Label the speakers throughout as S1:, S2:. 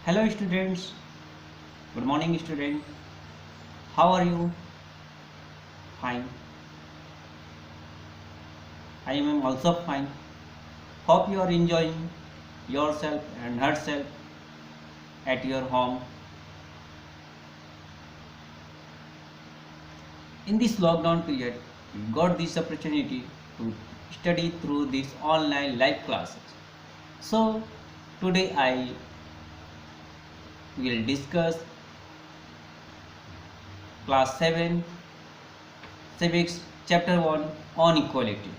S1: Hello students, good morning student. How are you? Fine. I am also fine. Hope you are enjoying yourself and herself at your home. In this lockdown period, we got this opportunity to study through these online live classes. So today I will discuss class 7 civics chapter 1 on equality.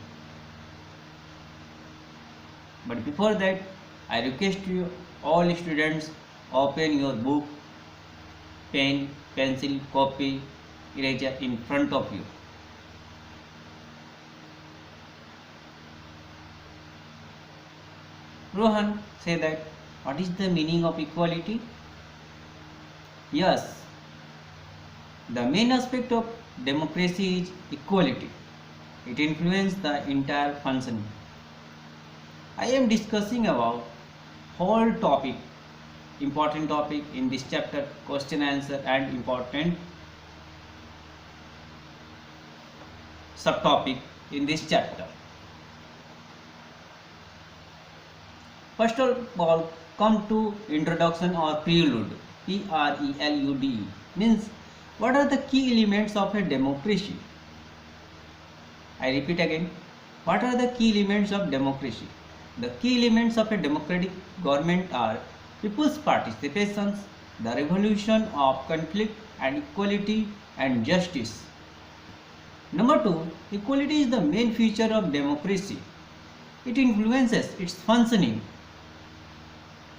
S1: But before that, I request you all students open your book, pen, pencil, copy, eraser in front of you. Rohan say that what is the meaning of equality? Yes, the main aspect of democracy is equality. It influences the entire functioning. I am discussing about whole topic, important topic in this chapter, question answer and important subtopic in this chapter. First of all, come to introduction or prelude. Prelude means what are the key elements of a democracy? I repeat again, what are the key elements of democracy? The key elements of a democratic government are people's participations, the resolution of conflict and equality and justice. Number 2, equality is the main feature of democracy. It influences its functioning.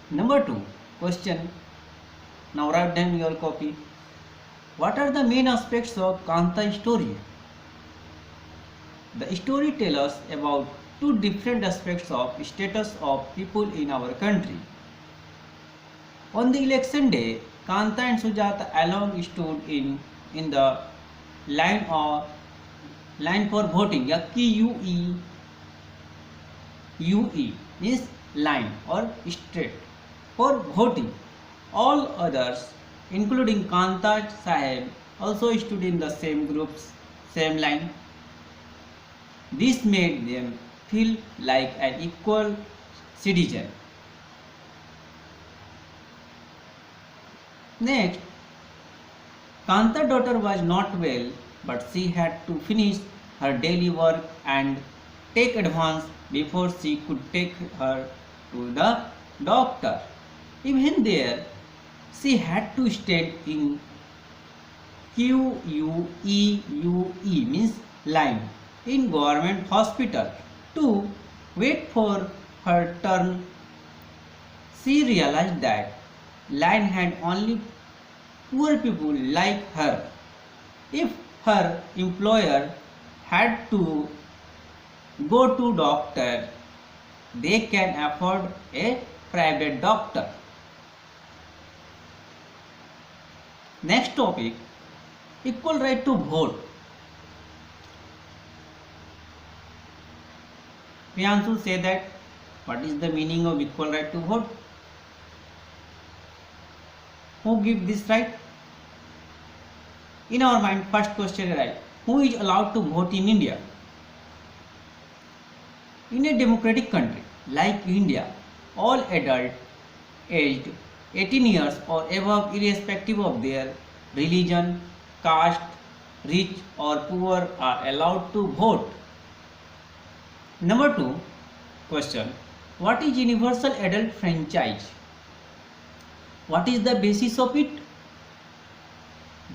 S1: Number 2, question. Now write down your copy. What are the main aspects of Kanta story? The story tells us about two different aspects of status of people in our country. On the election day, Kanta and Sujata along stood in the line for voting. या QUE means line or straight for voting. All others, including Kanta Sahib, also stood in the same groups, same line. This made them feel like an equal citizen. Next, Kanta's daughter was not well, but she had to finish her daily work and take advance before she could take her to the doctor. Even there, she had to stand in QUEUE means line in government hospital to wait for her turn. She realized that line had only poor people like her. If her employer had to go to doctor, they can afford a private doctor. Next topic, equal right to vote. Priyanshu say that what is the meaning of equal right to vote? Who give this right? In our mind, first question arises, who is allowed to vote in India? In a democratic country like India, all adults aged 18 years or above, irrespective of their religion, caste, rich or poor, are allowed to vote. Number 2, question. What is universal adult franchise? What is the basis of it?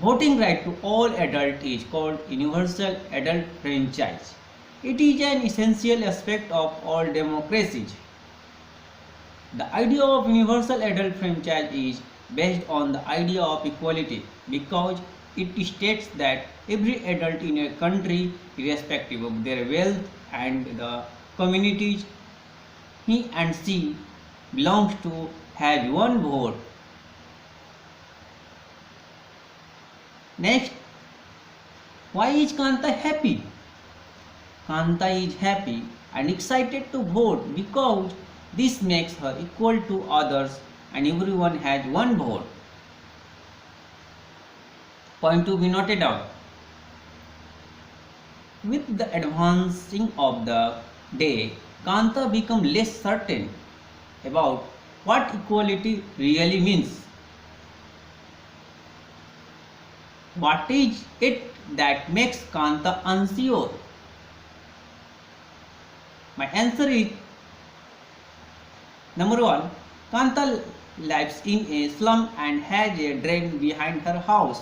S1: Voting right to all adults is called universal adult franchise. It is an essential aspect of all democracies. The idea of universal adult franchise is based on the idea of equality because it states that every adult in a country, irrespective of their wealth and the communities he and she belongs to, has one vote. Next, why is Kanta happy? Kanta is happy and excited to vote because this makes her equal to others and everyone has one vote. Point to be noted out. With the advancing of the day, Kanta became less certain about what equality really means. What is it that makes Kanta unsure? My answer is number 1. Kanta lives in a slum and has a drain behind her house.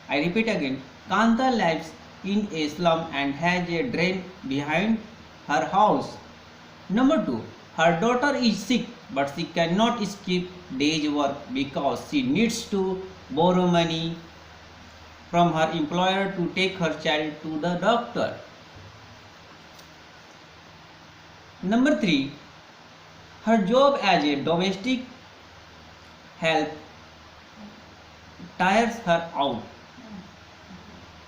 S1: I repeat again. Kanta lives in a slum and has a drain behind her house. Number 2. Her daughter is sick but she cannot skip day's work because she needs to borrow money from her employer to take her child to the doctor. Number 3. Her job as a domestic help tires her out.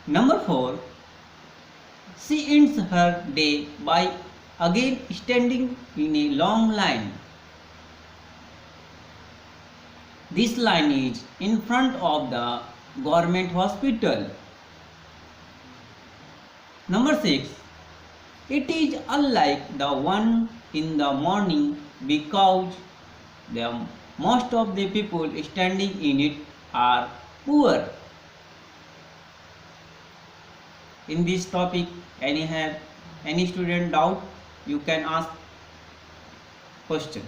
S1: Number 4. She ends her day by again standing in a long line. This line is in front of the government hospital. Number 6. It is unlike the one in the morning because most of the people standing in it are poor. In this topic, any student doubt, you can ask question.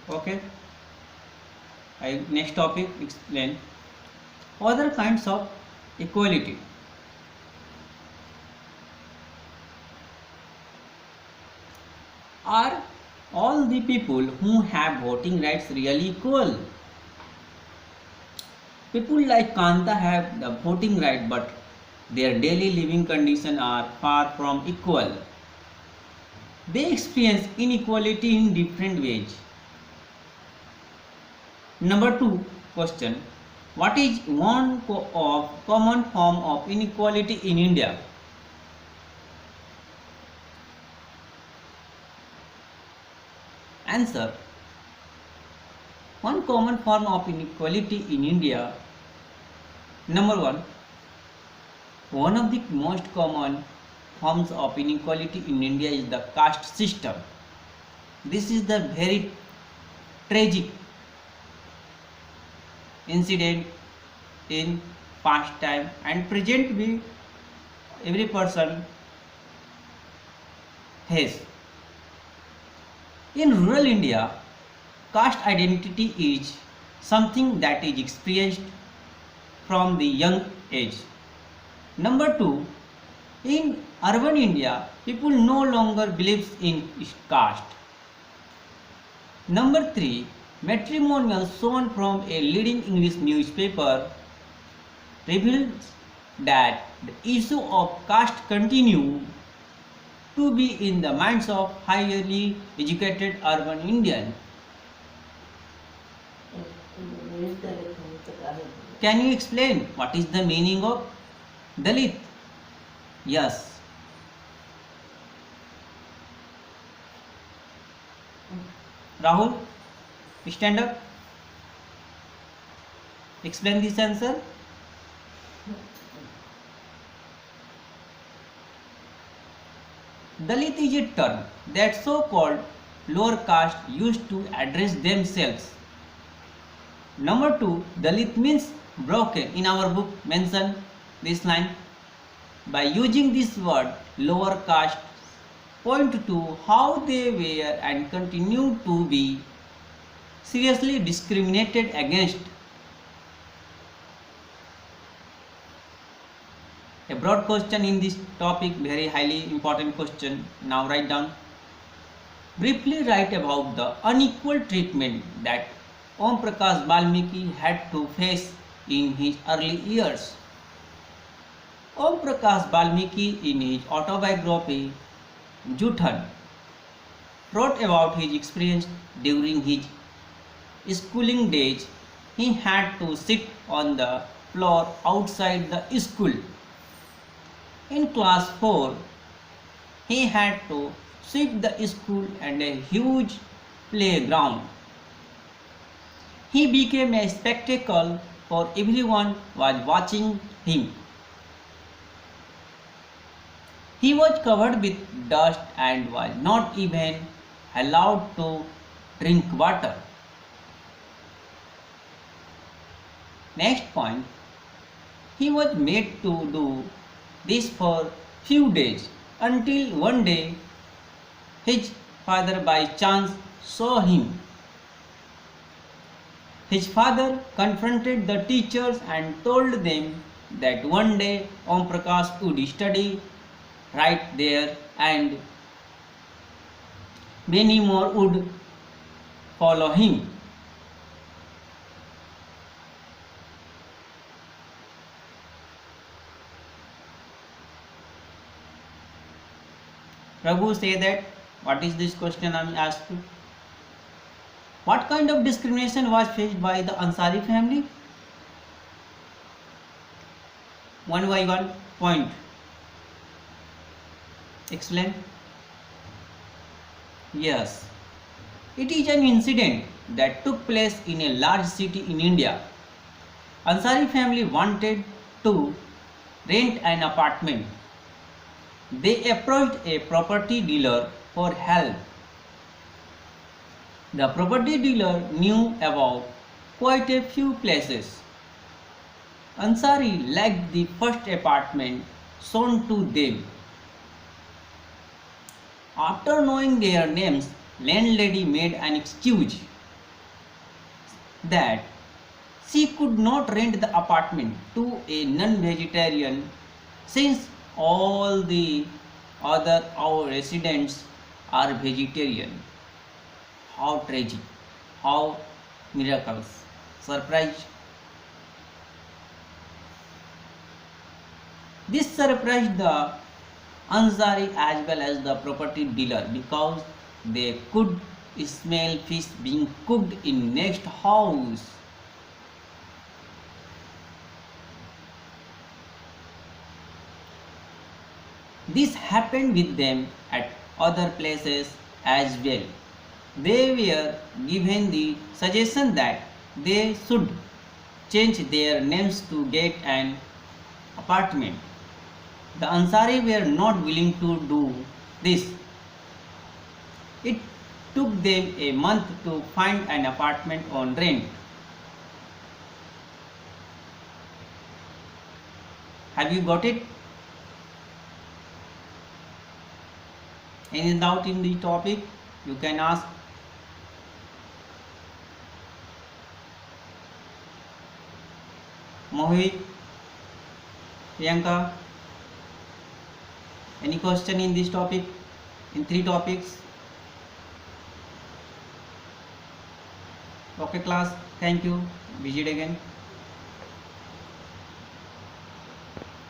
S1: Okay. Next topic, explain other kinds of equality. Are all the people who have voting rights really equal? People like Kanta have the voting right, but their daily living conditions are far from equal. They experience inequality in different ways. Number 2 question. What is one common form of inequality in India? Answer. One common form of inequality in India. Number 1. One of the most common forms of inequality in India is the caste system. This is the very tragic incident in past time and present we every person has. In rural India, caste identity is something that is experienced from the young age. Number 2, in urban India, people no longer believe in caste. Number 3, matrimonial shown from a leading English newspaper reveals that the issue of caste continue to be in the minds of highly educated urban Indians. Can you explain what is the meaning of Dalit? Yes. Rahul, stand up. Explain this answer. Dalit is a term that so-called lower caste used to address themselves. Number 2, Dalit means broken. In our book mention this line. By using this word, lower caste point to how they were and continue to be seriously discriminated against. A broad question in this topic, very highly important question. Now write down. Briefly write about the unequal treatment that Om Prakash Valmiki had to face in his early years. Om Prakash Valmiki in his autobiography Juthan wrote about his experience during his schooling days. He had to sit on the floor outside the school In class 4, he had to sweep the school and a huge playground. He became a spectacle for everyone was watching him. He was covered with dust and was not even allowed to drink water. Next point, he was made to do this for few days until one day his father by chance saw him. His father confronted the teachers and told them that one day Om Prakash would study right there and many more would follow him. Prabhu say that, what is this question I am asked you? What kind of discrimination was faced by the Ansari family? One by one point. Explain. Yes, it is an incident that took place in a large city in India. Ansari family wanted to rent an apartment. They approached a property dealer for help. The property dealer knew about quite a few places. Ansari liked the first apartment shown to them. After knowing their names, landlady made an excuse that she could not rent the apartment to a non-vegetarian since all the other our residents are vegetarian. How tragic, how miracles, surprise. This surprised the Ansari as well as the property dealer because they could smell fish being cooked in next house. This happened with them at other places as well. They were given the suggestion that they should change their names to get an apartment. The Ansari were not willing to do this. It took them a month to find an apartment on rent. Have you got it? Any doubt in the topic? You can ask. Mohit, Priyanka, any question in this topic? In 3 topics? Okay class, thank you. Visit again.